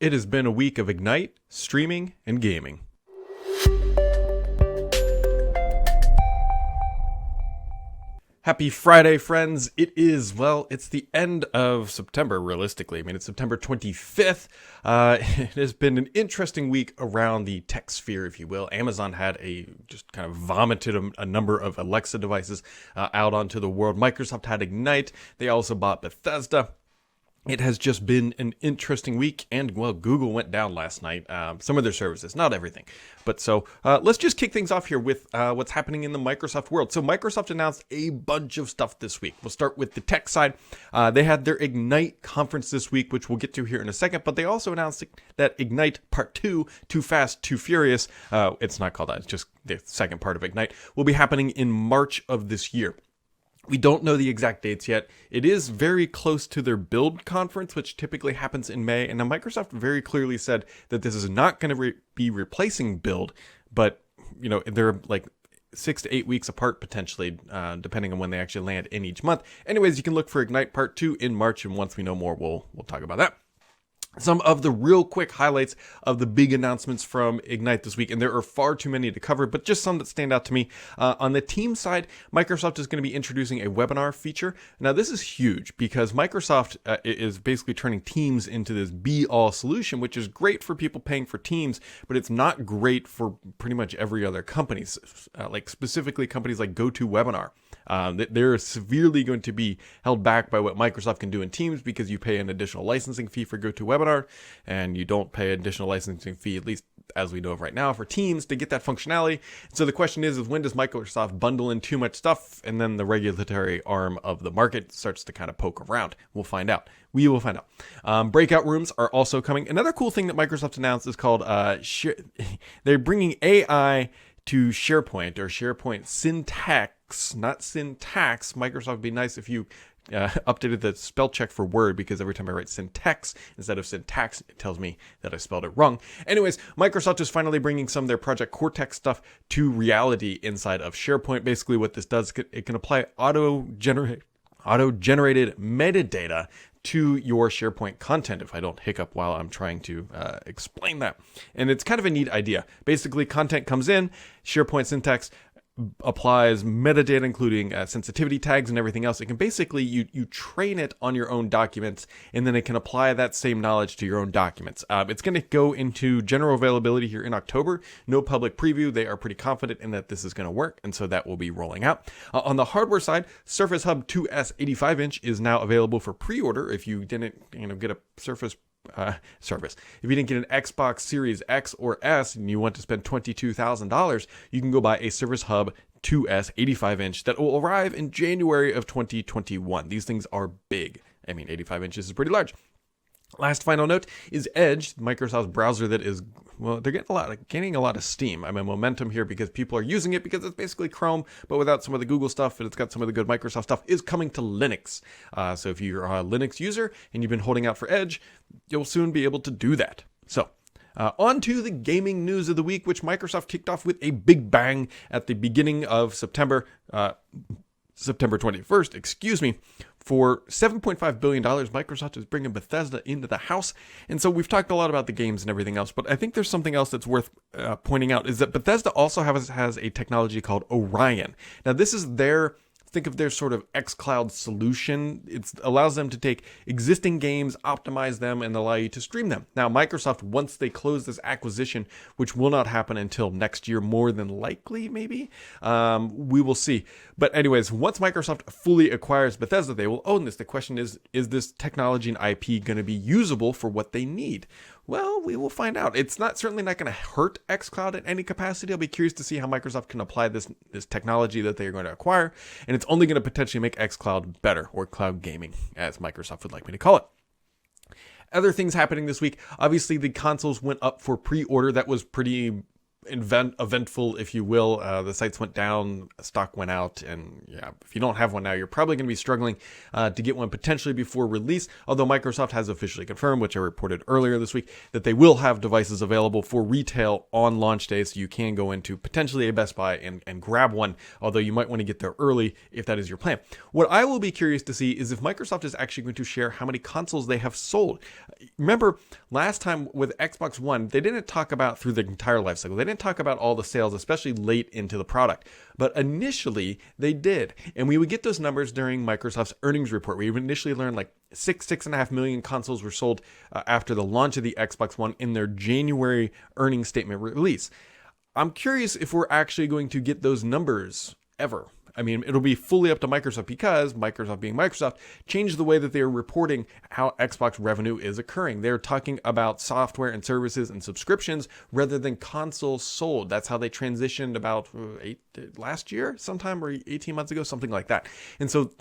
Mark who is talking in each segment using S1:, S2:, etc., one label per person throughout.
S1: It has been a week of Ignite, streaming, and gaming. Happy Friday, friends. It's the end of September, realistically. It's September 25th. It has been an interesting week around the tech sphere, if you will. Amazon had just kind of vomited a number of Alexa devices out onto the world. Microsoft had Ignite. They also bought Bethesda. It has just been an interesting week, and Google went down last night. Some of their services, not everything. But so let's just kick things off here with what's happening in the Microsoft world. So Microsoft announced a bunch of stuff this week. We'll start with the tech side. They had their Ignite conference this week, which we'll get to here in a second. But they also announced that Ignite Part 2, Too Fast, Too Furious, it's not called that, it's just the second part of Ignite, will be happening in March of this year. We don't know the exact dates yet. It is very close to their Build conference, which typically happens in May. And now Microsoft very clearly said that this is not going to be replacing Build, but they're like 6 to 8 weeks apart potentially, depending on when they actually land in each month. Anyways, you can look for Ignite Part 2 in March, and once we know more, we'll talk about that. Some of the real quick highlights of the big announcements from Ignite this week, and there are far too many to cover, but just some that stand out to me. On the team side, Microsoft is going to be introducing a webinar feature. Now, this is huge because Microsoft is basically turning Teams into this be-all solution, which is great for people paying for Teams, but it's not great for pretty much every other company, like specifically companies like GoToWebinar. They're severely going to be held back by what Microsoft can do in Teams because you pay an additional licensing fee for GoToWebinar, and you don't pay an additional licensing fee, at least as we know of right now, for Teams to get that functionality. So the question is when does Microsoft bundle in too much stuff, and then the regulatory arm of the market starts to kind of poke around? We'll find out. We will find out. Breakout rooms are also coming. Another cool thing that Microsoft announced is called they're bringing AI to SharePoint, or SharePoint syntax, not syntax. Microsoft would be nice if you updated the spell check for Word, because every time I write syntax instead of syntax, it tells me that I spelled it wrong. Anyways, Microsoft is finally bringing some of their Project Cortex stuff to reality inside of SharePoint. Basically what this does, it can apply auto-generated metadata to your SharePoint content, if I don't hiccup while I'm trying to explain that. And it's kind of a neat idea. Basically, content comes in, SharePoint syntax applies metadata, including sensitivity tags and everything else. It can basically, you train it on your own documents, and then it can apply that same knowledge to your own documents. It's going to go into general availability here in October. No public preview. They are pretty confident in that this is going to work, and so that will be rolling out. On the hardware side, Surface Hub 2S 85-inch is now available for pre-order. If you didn't get a Surface If you didn't get an Xbox Series X or S and you want to spend $22,000, you can go buy a Surface Hub 2S 85-inch that will arrive in January of 2021. These things are big. 85 inches is pretty large. Last final note is Edge, Microsoft's browser that is, they're gaining a lot of steam. Momentum here because people are using it because it's basically Chrome, but without some of the Google stuff, and it's got some of the good Microsoft stuff, is coming to Linux. So if you're a Linux user and you've been holding out for Edge, you'll soon be able to do that. So on to the gaming news of the week, which Microsoft kicked off with a big bang at the beginning of September 21st, For $7.5 billion, Microsoft is bringing Bethesda into the house. And so we've talked a lot about the games and everything else, but I think there's something else that's worth pointing out, is that Bethesda also has a technology called Orion. Now, this is think of their sort of xCloud solution. It allows them to take existing games, optimize them, and allow you to stream them. Now, Microsoft, once they close this acquisition, which will not happen until next year, more than likely, maybe, we will see. But anyways, once Microsoft fully acquires Bethesda, they will own this. The question is this technology and IP going to be usable for what they need? Well, we will find out. It's certainly not going to hurt xCloud in any capacity. I'll be curious to see how Microsoft can apply this technology that they are going to acquire, and it's only going to potentially make xCloud better, or cloud gaming, as Microsoft would like me to call it. Other things happening this week, obviously the consoles went up for pre-order. That was pretty eventful, if you will. The sites went down, stock went out, and yeah, if you don't have one now, you're probably going to be struggling to get one potentially before release. Although Microsoft has officially confirmed, which I reported earlier this week, that they will have devices available for retail on launch day, so you can go into potentially a Best Buy and grab one. Although you might want to get there early if that is your plan. What I will be curious to see is if Microsoft is actually going to share how many consoles they have sold. Remember, last time with Xbox One, they didn't talk about through the entire life cycle. They didn't talk about all the sales, especially late into the product. But initially, they did. And we would get those numbers during Microsoft's earnings report. We initially learned like 6.5 million consoles were sold after the launch of the Xbox One in their January earnings statement release. I'm curious if we're actually going to get those numbers ever. I mean, it'll be fully up to Microsoft because Microsoft being Microsoft changed the way that they are reporting how Xbox revenue is occurring. They're talking about software and services and subscriptions rather than consoles sold. That's how they transitioned about last year sometime, or 18 months ago, something like that. And so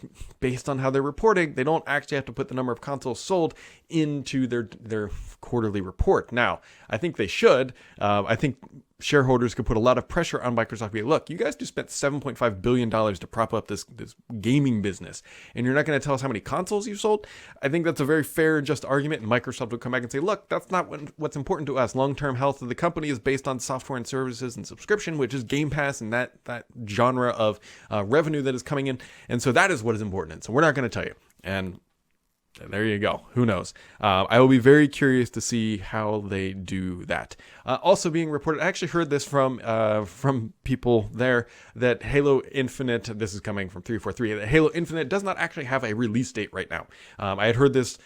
S1: based on how they're reporting, they don't actually have to put the number of consoles sold into their quarterly report. Now, I think they should. I think shareholders could put a lot of pressure on Microsoft. Be like, look, you guys just spent $7.5 billion to prop up this gaming business, and you're not going to tell us how many consoles you sold? I think that's a very fair and just argument, and Microsoft would come back and say, look, that's not what's important to us. Long-term health of the company is based on software and services and subscription, which is Game Pass and that genre of revenue that is coming in. And so that is what is important. And so we're not going to tell you. And there you go. Who knows? I will be very curious to see how they do that. Also being reported, I actually heard this from people there, that Halo Infinite, this is coming from 343, that Halo Infinite does not actually have a release date right now. I had heard this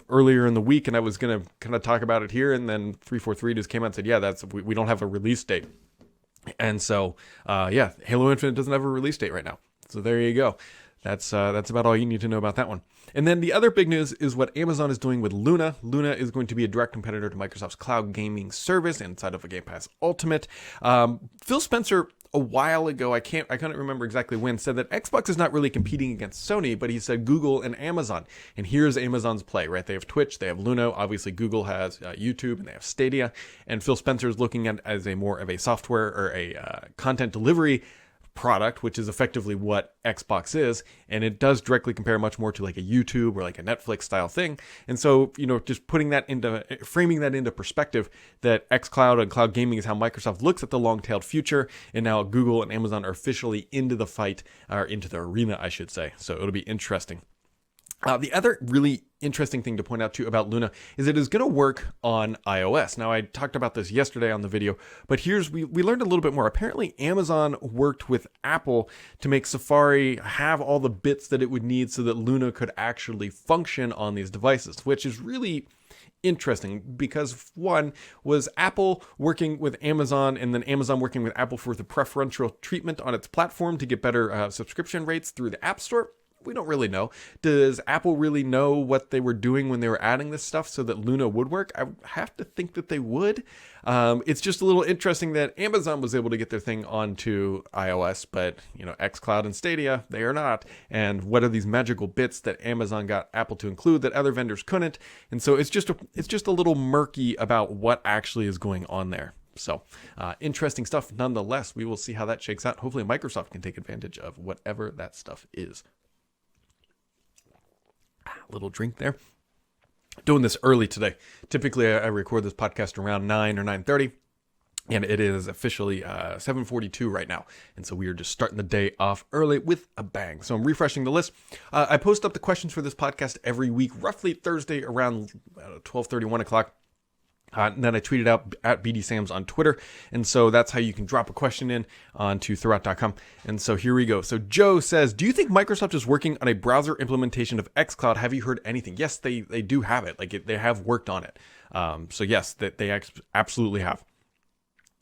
S1: earlier in the week, and I was going to kind of talk about it here, and then 343 just came out and said, yeah, we don't have a release date. And so, Halo Infinite doesn't have a release date right now. So there you go. That's about all you need to know about that one. And then the other big news is what Amazon is doing with Luna. Luna is going to be a direct competitor to Microsoft's cloud gaming service inside of a Game Pass Ultimate. Phil Spencer, a while ago, I couldn't remember exactly when, said that Xbox is not really competing against Sony, but he said Google and Amazon. And here's Amazon's play, right? They have Twitch, they have Luna. Obviously, Google has YouTube, and they have Stadia. And Phil Spencer is looking at it as a more of a software or a content delivery product, which is effectively what Xbox is, and it does directly compare much more to like a YouTube or like a Netflix style thing. And so, just framing that into perspective, that xCloud and cloud gaming is how Microsoft looks at the long-tailed future, and now Google and Amazon are officially into the fight, or into the arena, I should say. So it'll be interesting. The other really interesting thing to point out too about Luna is it is going to work on iOS. Now, I talked about this yesterday on the video, but we learned a little bit more. Apparently, Amazon worked with Apple to make Safari have all the bits that it would need so that Luna could actually function on these devices, which is really interesting because one was Apple working with Amazon, and then Amazon working with Apple for the preferential treatment on its platform to get better subscription rates through the App Store. We don't really know. Does Apple really know what they were doing when they were adding this stuff so that Luna would work? I have to think that they would. It's just a little interesting that Amazon was able to get their thing onto iOS, but xCloud and Stadia, they are not. And what are these magical bits that Amazon got Apple to include that other vendors couldn't? And so it's just a little murky about what actually is going on there. So interesting stuff. Nonetheless, we will see how that shakes out. Hopefully Microsoft can take advantage of whatever that stuff is. Little drink there. Doing this early today. Typically, I record this podcast around 9 or 9:30, and it is officially 7:42 right now. And so we are just starting the day off early with a bang. So I'm refreshing the list. I post up the questions for this podcast every week, roughly Thursday around 12:30, 1 o'clock. And then I tweeted out at BDSams on Twitter. And so that's how you can drop a question in onto Thurrott.com. And so here we go. So Joe says, do you think Microsoft is working on a browser implementation of xCloud? Have you heard anything? Yes, they do have it. They have worked on it. So yes, that they absolutely have.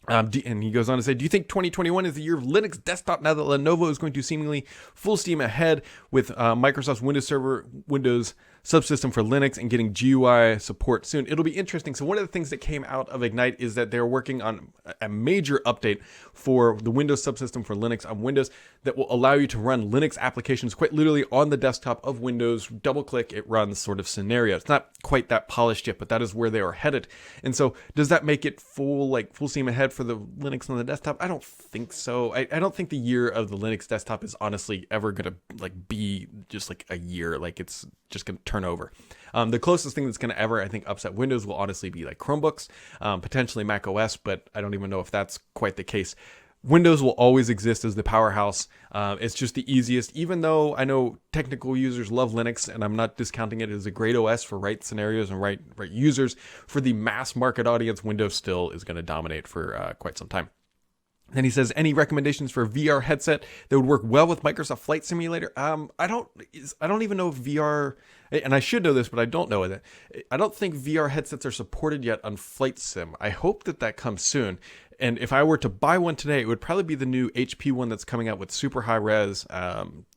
S1: And he goes on to say, do you think 2021 is the year of Linux desktop now that Lenovo is going to seemingly full steam ahead with Microsoft's Windows subsystem for Linux and getting GUI support soon. It'll be interesting. So one of the things that came out of Ignite is that they're working on a major update for the Windows subsystem for Linux on Windows that will allow you to run Linux applications quite literally on the desktop of Windows. Double click, it runs sort of scenario. It's not quite that polished yet, but that is where they are headed. And so does that make it full steam ahead for the Linux on the desktop? I don't think so. I don't think the year of the Linux desktop is honestly ever going to be just like a year. Like it's just going to turn over. The closest thing that's going to ever, I think, upset Windows will honestly be like Chromebooks, potentially Mac OS, but I don't even know if that's quite the case. Windows will always exist as the powerhouse. It's just the easiest, even though I know technical users love Linux, and I'm not discounting it as a great OS for right scenarios and right users. For the mass market audience, Windows still is going to dominate for quite some time. Then he says, any recommendations for a VR headset that would work well with Microsoft Flight Simulator? I don't even know if VR, and I should know this, but I don't know it. I don't think VR headsets are supported yet on Flight Sim. I hope that comes soon. And if I were to buy one today, it would probably be the new HP one that's coming out with super high res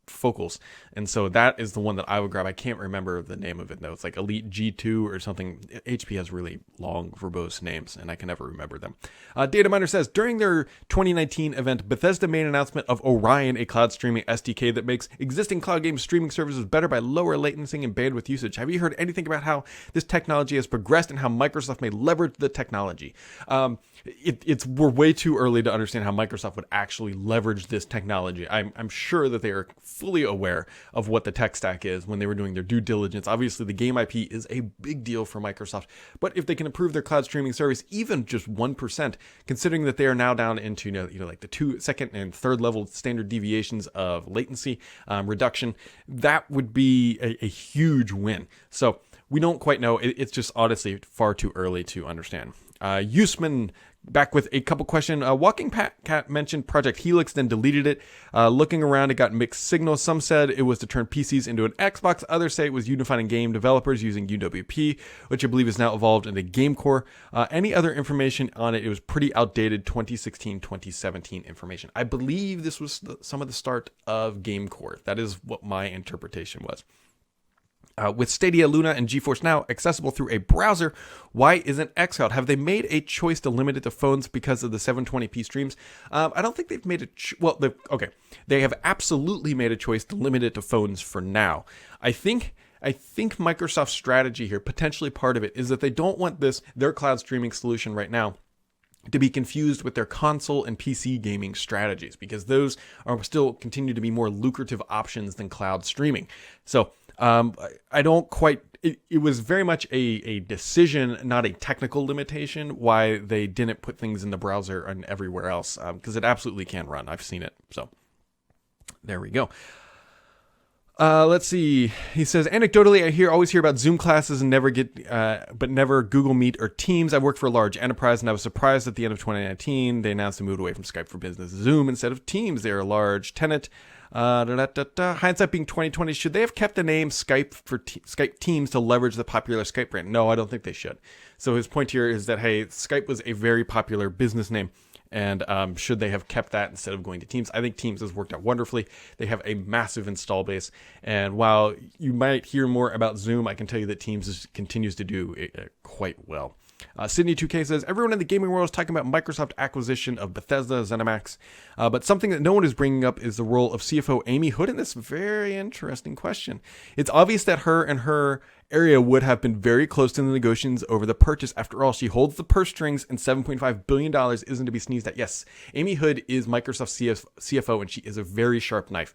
S1: focals. And so that is the one that I would grab. I can't remember the name of it though. It's like Elite G2 or something. HP has really long, verbose names, and I can never remember them. Dataminer says, during their 2019 event, Bethesda made an announcement of Orion, a cloud streaming SDK that makes existing cloud game streaming services better by lower latency and bandwidth usage. Have you heard anything about how this technology has progressed and how Microsoft may leverage the technology? We're way too early to understand how Microsoft would actually leverage this technology. I'm sure that they are fully aware of what the tech stack is when they were doing their due diligence. Obviously, the game IP is a big deal for Microsoft, but if they can improve their cloud streaming service even just 1%, considering that they are now down into like the second and third level standard deviations of latency reduction, that would be a huge win. So we don't quite know. It's just honestly far too early to understand. Usman back with a couple questions. Walking Cat mentioned Project Helix, then deleted it. Looking around, it got mixed signals. Some said it was to turn PCs into an Xbox. Others say it was unifying game developers using UWP, which I believe is now evolved into GameCore. Any other information on it? It was pretty outdated 2016, 2017 information. I believe this was some of the start of GameCore. That is what my interpretation was. With Stadia, Luna, and GeForce Now accessible through a browser, why isn't xCloud? Have they made a choice to limit it to phones because of the 720p streams? I don't think they've made a they have absolutely made a choice to limit it to phones for now. I think Microsoft's strategy here, potentially part of it, is that they don't want their cloud streaming solution right now to be confused with their console and PC gaming strategies, because those are still continue to be more lucrative options than cloud streaming. So I don't quite, it was very much a decision, not a technical limitation, why they didn't put things in the browser and everywhere else, because it absolutely can run. I've seen it. So there we go. Let's see. He says, anecdotally, I always hear about Zoom classes and never Google Meet or Teams. I worked for a large enterprise and I was surprised at the end of 2019. They announced they moved away from Skype for Business Zoom instead of Teams. They're a large tenant. Hindsight being 2020, should they have kept the name Skype for Skype Teams to leverage the popular Skype brand? No, I don't think they should. So his point here is that, hey, Skype was a very popular business name. And should they have kept that instead of going to Teams? I think Teams has worked out wonderfully. They have a massive install base. And while you might hear more about Zoom, I can tell you that Teams continues to do quite well. Sydney 2K says, everyone in the gaming world is talking about Microsoft acquisition of Bethesda, ZeniMax, but something that no one is bringing up is the role of CFO Amy Hood in this. Very interesting question. It's obvious that her and her area would have been very close to the negotiations over the purchase. After all, she holds the purse strings, and $7.5 billion isn't to be sneezed at. Yes, Amy Hood is Microsoft's CFO, and she is a very sharp knife.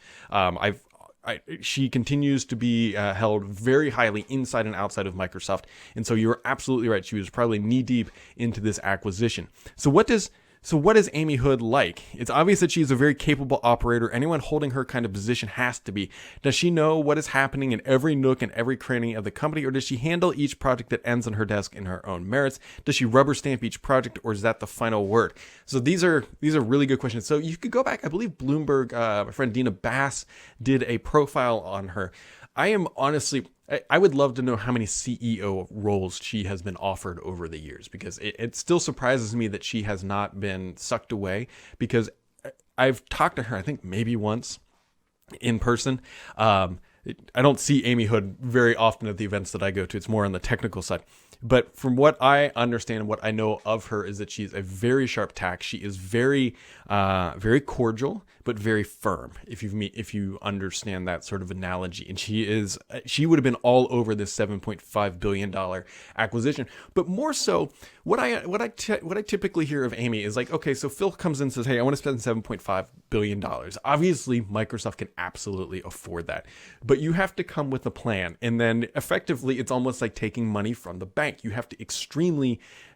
S1: She continues to be held very highly inside and outside of Microsoft. And so you're absolutely right. She was probably knee deep into this acquisition. So what is Amy Hood like? It's obvious that she's a very capable operator. Anyone holding her kind of position has to be. Does she know what is happening in every nook and every cranny of the company, or does she handle each project that ends on her desk in her own merits? Does she rubber stamp each project, or is that the final word? So these are really good questions. So you could go back. I believe Bloomberg, my friend Dina Bass, did a profile on her. I would love to know how many CEO roles she has been offered over the years, because it still surprises me that she has not been sucked away, because I've talked to her, I think maybe once in person. I don't see Amy Hood very often at the events that I go to. It's more on the technical side. But from what I understand and what I know of her is that she's a very sharp tack. She is very, very cordial, but very firm. If you understand that sort of analogy, and she would have been all over this $7.5 billion acquisition. But more so, what I typically hear of Amy is like, okay, so Phil comes in and says, hey, I want to spend $7.5 billion. Obviously, Microsoft can absolutely afford that, but you have to come with a plan, and then effectively, it's almost like taking money from the bank. You have to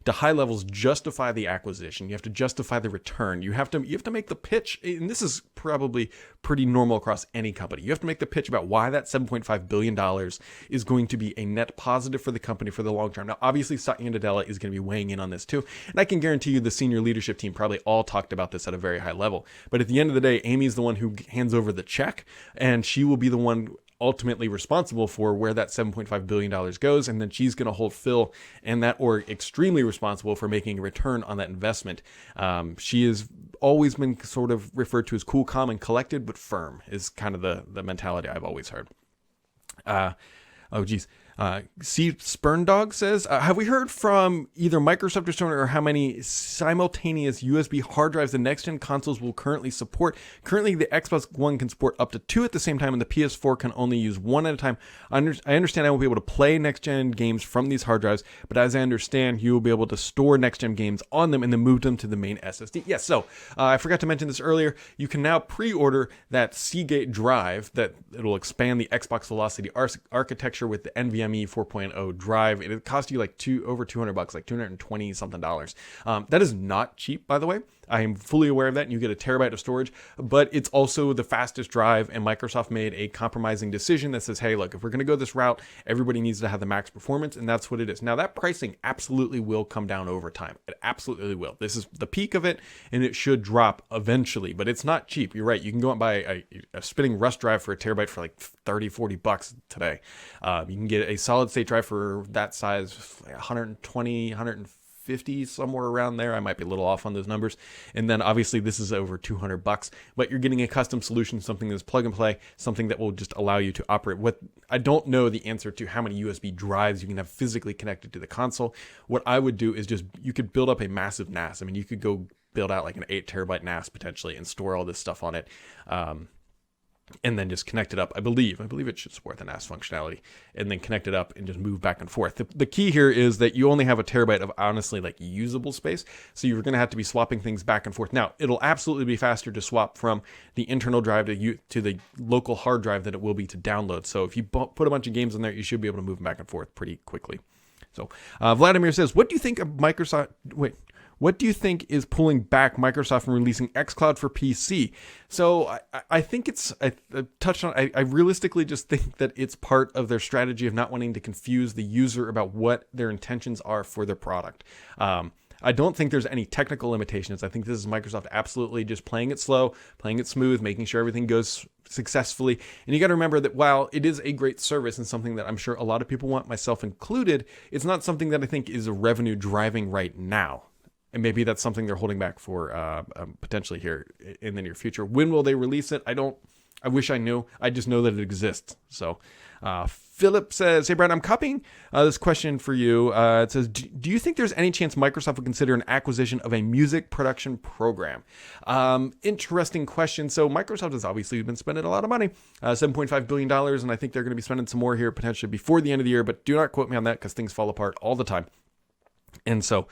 S1: to high levels, justify the acquisition. You have to justify the return. You have to make the pitch, and this is probably pretty normal across any company. You have to make the pitch about why that $7.5 billion is going to be a net positive for the company for the long term. Now, obviously, Satya Nadella is going to be weighing in on this too, and I can guarantee you the senior leadership team probably all talked about this at a very high level. But at the end of the day, Amy's the one who hands over the check, and she will be the one ultimately responsible for where that $7.5 billion goes, and then she's going to hold Phil and that org extremely responsible for making a return on that investment. She has always been sort of referred to as cool, calm, and collected, but firm is kind of the mentality I've always heard. C. Sperndog says, have we heard from either Microsoft or Sony or how many simultaneous USB hard drives the next-gen consoles will currently support? Currently, the Xbox One can support up to 2 at the same time, and the PS4 can only use 1 at a time. I understand I won't be able to play next-gen games from these hard drives, but as I understand, you will be able to store next-gen games on them and then move them to the main SSD. Yes, so I forgot to mention this earlier. You can now pre-order that Seagate drive that it'll expand the Xbox Velocity architecture with the NVMe 4.0 drive. It cost you like over $200, like $220 something. That is not cheap, by the way. I am fully aware of that, and you get a terabyte of storage, but it's also the fastest drive, and Microsoft made a compromising decision that says, hey, look, if we're going to go this route, everybody needs to have the max performance, and that's what it is. Now, that pricing absolutely will come down over time. It absolutely will. This is the peak of it, and it should drop eventually, but it's not cheap. You're right. You can go and buy a spinning Rust drive for a terabyte for like $30-$40 today. You can get a solid state drive for that size, 120, 150, somewhere around there. I might be a little off on those numbers. And then obviously this is over $200, but you're getting a custom solution, something that's plug and play, something that will just allow you to operate. What I don't know the answer to how many USB drives you can have physically connected to the console. What I would do is you could build up a massive NAS. I mean, you could go build out like an 8 terabyte NAS potentially and store all this stuff on it. And then just connect it up. I believe it should support the NAS functionality, and then connect it up and just move back and forth. The key here is that you only have a terabyte of honestly like usable space, so you're going to have to be swapping things back and forth. Now, it'll absolutely be faster to swap from the internal drive to the local hard drive than it will be to download. So if you put a bunch of games in there, you should be able to move them back and forth pretty quickly. So Vladimir says, what do you think of Microsoft? What do you think is pulling back Microsoft from releasing xCloud for PC? So I think I touched on, I realistically just think that it's part of their strategy of not wanting to confuse the user about what their intentions are for their product. I don't think there's any technical limitations. I think this is Microsoft absolutely just playing it slow, playing it smooth, making sure everything goes successfully. And you got to remember that while it is a great service and something that I'm sure a lot of people want, myself included, it's not something that I think is a revenue driving right now. And maybe that's something they're holding back for potentially here in the near future. When will they release it? I wish I knew. I just know that it exists. So Philip says, hey, Brad, I'm copying this question for you. It says, do you think there's any chance Microsoft would consider an acquisition of a music production program? Interesting question. So Microsoft has obviously been spending a lot of money, $7.5 billion, and I think they're going to be spending some more here potentially before the end of the year, but do not quote me on that because things fall apart all the time. And so,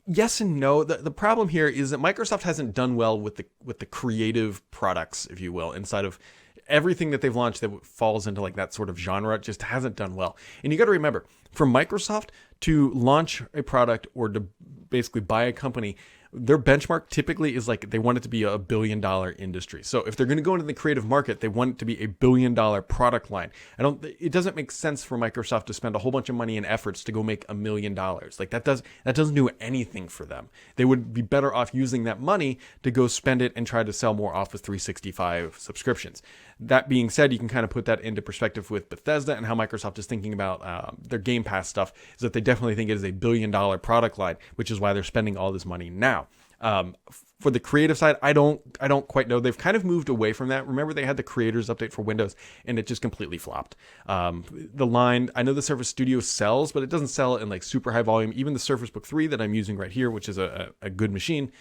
S1: yes and no. The problem here is that Microsoft hasn't done well with the creative products, if you will, inside of everything that they've launched that falls into like that sort of genre. It just hasn't done well. And you got to remember, for Microsoft to launch a product or to basically buy a company, their benchmark typically is like they want it to be a $1 billion industry. So if they're going to go into the creative market, they want it to be a $1 billion product line. It doesn't make sense for Microsoft to spend a whole bunch of money and efforts to go make $1 million. Like that doesn't do anything for them. They would be better off using that money to go spend it and try to sell more Office 365 subscriptions. That being said, you can kind of put that into perspective with Bethesda and how Microsoft is thinking about their Game Pass stuff, is that they definitely think it is a $1 billion product line, which is why they're spending all this money now. now. For the creative side, I don't quite know. They've kind of moved away from that. Remember, they had the creators update for Windows, and it just completely flopped. The line, I know the Surface Studio sells, but it doesn't sell in like super high volume. Even the Surface Book 3 that I'm using right here, which is a good machine,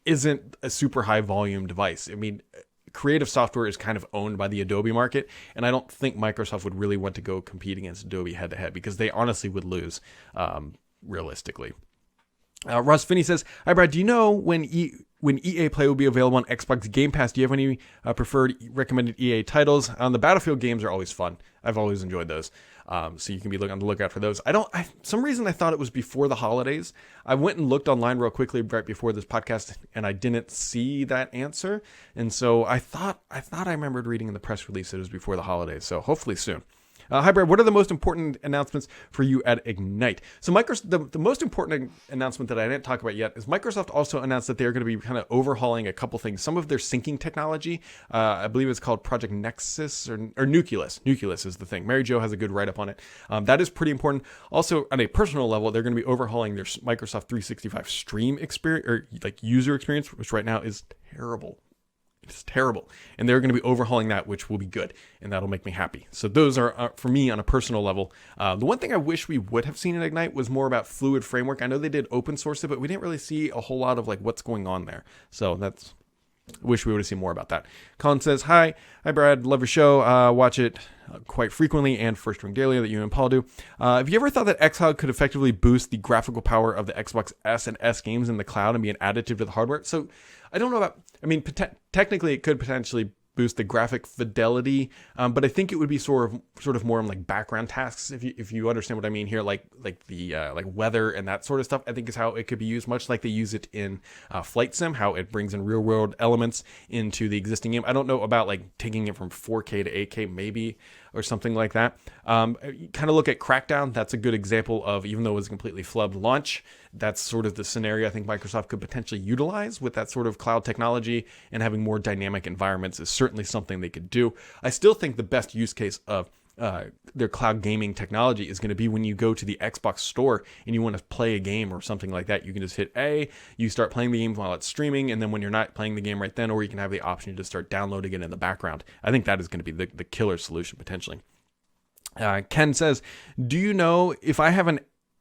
S1: isn't a super high volume device. I mean, creative software is kind of owned by the Adobe market, and I don't think Microsoft would really want to go compete against Adobe head to head, because they honestly would lose, realistically. Ross Finney says, "Hi Brad, do you know when EA Play will be available on Xbox Game Pass? Do you have any preferred recommended EA titles? The Battlefield games are always fun. I've always enjoyed those. So you can be on the lookout for those. Some reason I thought it was before the holidays. I went and looked online real quickly right before this podcast, and I didn't see that answer. And so I thought I remembered reading in the press release that it was before the holidays. So hopefully soon. Hi, Brad. What are the most important announcements for you at Ignite? So Microsoft, the most important announcement that I didn't talk about yet is Microsoft also announced that they're going to be kind of overhauling a couple things. Some of their syncing technology, I believe it's called Project Nexus or Nucleus. Nucleus is the thing. Mary Jo has a good write-up on it. That is pretty important. Also, on a personal level, they're going to be overhauling their Microsoft 365 stream experience, or like user experience, which right now is terrible. It's terrible. And they're going to be overhauling that, which will be good. And that'll make me happy. So those are for me, on a personal level. The one thing I wish we would have seen in Ignite was more about Fluid Framework. I know they did open source it, but we didn't really see a whole lot of like what's going on there. So wish we would have seen more about that. Colin says, Hi Brad, love your show. Watch it quite frequently, and First Ring Daily that you and Paul do. Have you ever thought that xCloud could effectively boost the graphical power of the Xbox S and S games in the cloud and be an additive to the hardware? So I don't know about, technically it could potentially boost the graphic fidelity, but I think it would be sort of more on like background tasks, if you understand what I mean here, like the like weather and that sort of stuff. I think is how it could be used, much like they use it in Flight Sim, how it brings in real world elements into the existing game. I don't know about like taking it from 4K to 8K maybe, or something like that. You kind of look at Crackdown. That's a good example of, even though it was a completely flubbed launch, that's sort of the scenario I think Microsoft could potentially utilize with that sort of cloud technology, and having more dynamic environments is certainly something they could do. I still think the best use case of their cloud gaming technology is going to be when you go to the Xbox store and you want to play a game or something like that. You can just hit A, you start playing the game while it's streaming, and then when you're not playing the game right then, or you can have the option to start downloading it in the background. I think that is going to be the killer solution potentially. Ken says, do you know if I have an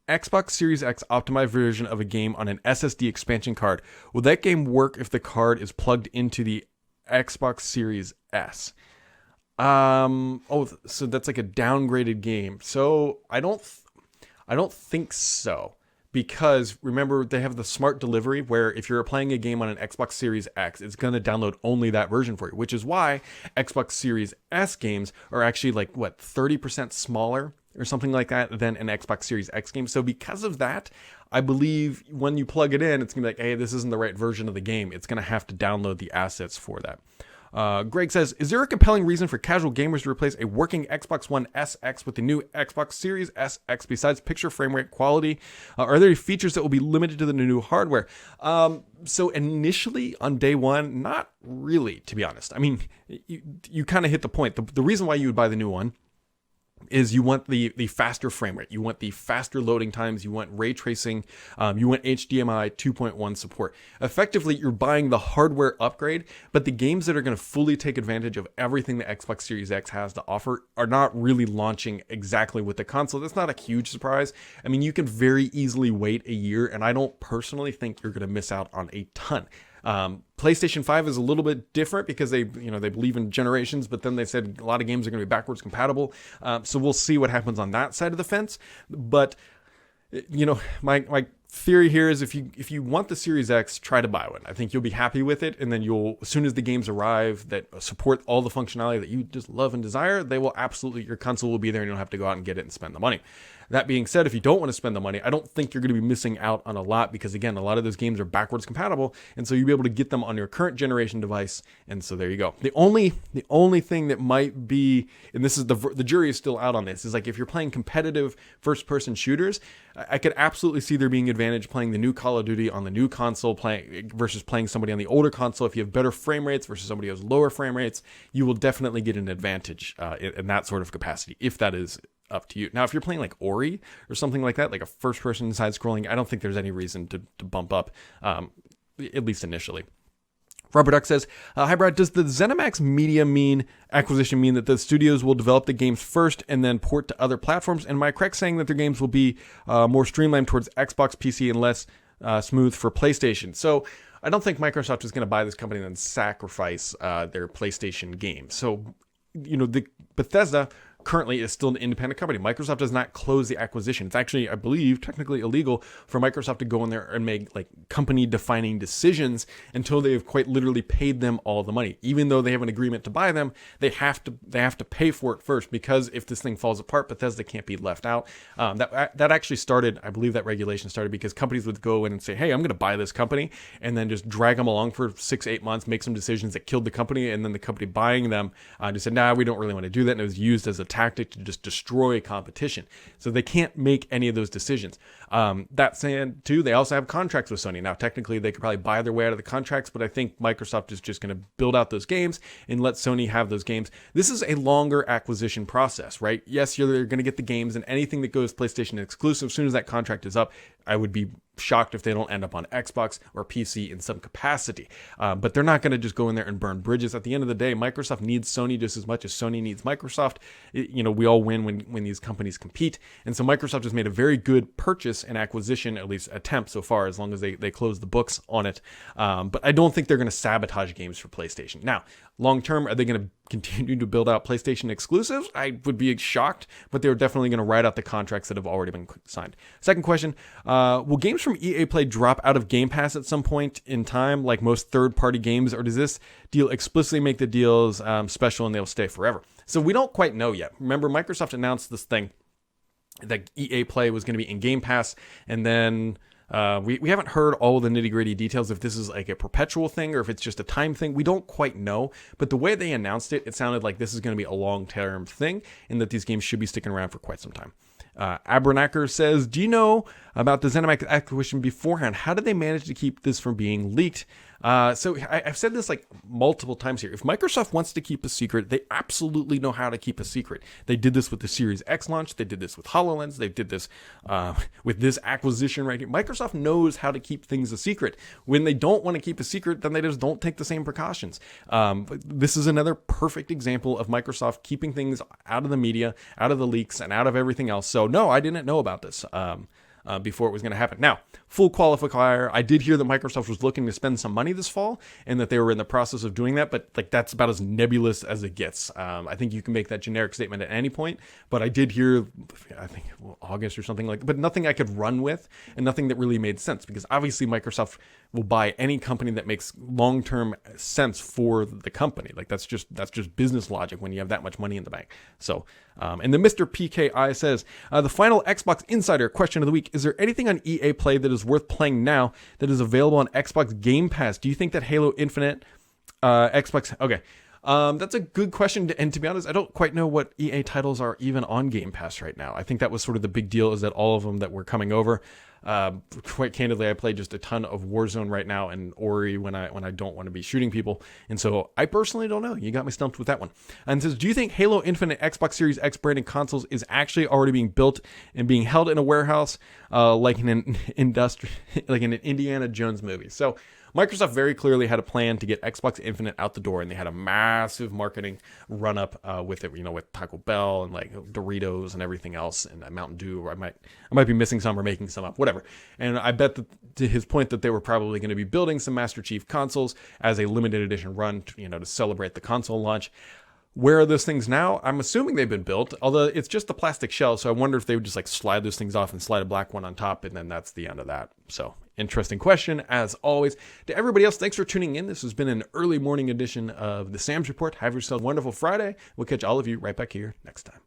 S1: Xbox Series X optimized version of a game on an SSD expansion card, will that game work if the card is plugged into the Xbox Series S? So that's like a downgraded game. So I don't think so, because remember, they have the smart delivery where if you're playing a game on an Xbox Series X, it's going to download only that version for you, which is why Xbox Series S games are actually like 30% smaller or something like that than an Xbox Series X game. So because of that, I believe when you plug it in, it's gonna be like, hey, this isn't the right version of the game. It's gonna have to download the assets for that. Greg says, is there a compelling reason for casual gamers to replace a working Xbox One SX with the new Xbox Series SX besides picture frame rate quality? Are there features that will be limited to the new hardware? So initially on day one, not really, to be honest. I mean, you kind of hit the point. The reason why you would buy the new one is you want the faster frame rate, you want the faster loading times, you want ray tracing, you want HDMI 2.1 support. Effectively, you're buying the hardware upgrade, but the games that are going to fully take advantage of everything the Xbox Series X has to offer are not really launching exactly with the console. That's not a huge surprise. I mean, you can very easily wait a year, and I don't personally think you're going to miss out on a ton. PlayStation 5 is a little bit different because they believe in generations, but then they said a lot of games are going to be backwards compatible. So we'll see what happens on that side of the fence. But my theory here is if you want the Series X, try to buy one. I think you'll be happy with it, and then as soon as the games arrive that support all the functionality that you just love and desire, your console will be there, and you'll have to go out and get it and spend the money. That being said, if you don't want to spend the money, I don't think you're going to be missing out on a lot, because again, a lot of those games are backwards compatible, and so you'll be able to get them on your current generation device. And so there you go. The only thing that might be, and this is the jury is still out on this, is like if you're playing competitive first-person shooters, I could absolutely see there being advantage playing the new Call of Duty on the new console versus playing somebody on the older console. If you have better frame rates versus somebody who has lower frame rates, you will definitely get an advantage in that sort of capacity, if that is up to you. Now, if you're playing like Ori or something like that, like a first-person side-scrolling, I don't think there's any reason to bump up, at least initially. Robert Duck says, hi Brad, does the ZeniMax Media acquisition mean that the studios will develop the games first and then port to other platforms? And am I correct saying that their games will be more streamlined towards Xbox, PC, and less smooth for PlayStation? So I don't think Microsoft is going to buy this company and then sacrifice their PlayStation games. So, the Bethesda currently is still an independent company. Microsoft does not close the acquisition. It's actually, I believe, technically illegal for Microsoft to go in there and make like company defining decisions until they've quite literally paid them all the money. Even though they have an agreement to buy them, they have to pay for it first, because if this thing falls apart, Bethesda can't be left out. That actually started, I believe that regulation started because companies would go in and say, hey, I'm going to buy this company, and then just drag them along for 6-8 months, make some decisions that killed the company, and then the company buying them just said, nah, we don't really want to do that, and it was used as a tactic to just destroy competition. So they can't make any of those decisions. That said, too, they also have contracts with Sony. Now, technically, they could probably buy their way out of the contracts, but I think Microsoft is just going to build out those games and let Sony have those games. This is a longer acquisition process, right? Yes, you're going to get the games, and anything that goes PlayStation exclusive, as soon as that contract is up, I would be shocked if they don't end up on Xbox or PC in some capacity. But they're not going to just go in there and burn bridges. At the end of the day, Microsoft needs Sony just as much as Sony needs Microsoft. We all win when these companies compete. And so Microsoft has made a very good purchase and acquisition, at least attempt so far, as long as they close the books on it. But I don't think they're going to sabotage games for PlayStation. Now, long term, are they going to continue to build out PlayStation exclusives? I would be shocked, but they're definitely going to ride out the contracts that have already been signed. Second question, will games from EA Play drop out of Game Pass at some point in time, like most third-party games, or does this deal explicitly make the deals special and they'll stay forever? So we don't quite know yet. Remember, Microsoft announced this thing that EA Play was going to be in Game Pass, and then we haven't heard all the nitty-gritty details if this is like a perpetual thing or if it's just a time thing. We don't quite know, but the way they announced it, it sounded like this is going to be a long-term thing and that these games should be sticking around for quite some time. Abernacker says, do you know about the ZeniMax acquisition beforehand? How did they manage to keep this from being leaked? So I've said this like multiple times here. If Microsoft wants to keep a secret, they absolutely know how to keep a secret. They did this with the Series X launch. They did this with HoloLens. They did this with this acquisition right here. Microsoft knows how to keep things a secret. When they don't want to keep a secret, then they just don't take the same precautions. This is another perfect example of Microsoft keeping things out of the media, out of the leaks, and out of everything else. So no, I didn't know about this. Before it was going to happen. Now, full qualifier, I did hear that Microsoft was looking to spend some money this fall and that they were in the process of doing that, but like that's about as nebulous as it gets. I think you can make that generic statement at any point, but I did hear, I think August or something like that, but nothing I could run with and nothing that really made sense, because obviously Microsoft will buy any company that makes long-term sense for the company. Like that's just business logic when you have that much money in the bank. So, and then Mr. PKI says, the final Xbox Insider question of the week: is there anything on EA Play that is worth playing now that is available on Xbox Game Pass? Do you think that Halo Infinite, Xbox... Okay, that's a good question, and to be honest, I don't quite know what EA titles are even on Game Pass right now. I think that was sort of the big deal, is that all of them that were coming over. Quite candidly, I play just a ton of Warzone right now and Ori when I don't want to be shooting people, and so I personally don't know. You got me stumped with that one. And it says, do you think Halo Infinite Xbox Series X branded consoles is actually already being built and being held in a warehouse, like in an Indiana Jones movie? So Microsoft very clearly had a plan to get Xbox Infinite out the door, and they had a massive marketing run up with it, with Taco Bell and like Doritos and everything else, and Mountain Dew. Or I might be missing some or making some up, whatever. And I bet that, to his point, that they were probably going to be building some Master Chief consoles as a limited edition run, to celebrate the console launch. Where are those things now? I'm assuming they've been built, although it's just a plastic shell, so I wonder if they would just like slide those things off and slide a black one on top, and then that's the end of that. So, interesting question, as always. To everybody else, thanks for tuning in. This has been an early morning edition of the Sam's Report. Have yourself a wonderful Friday. We'll catch all of you right back here next time.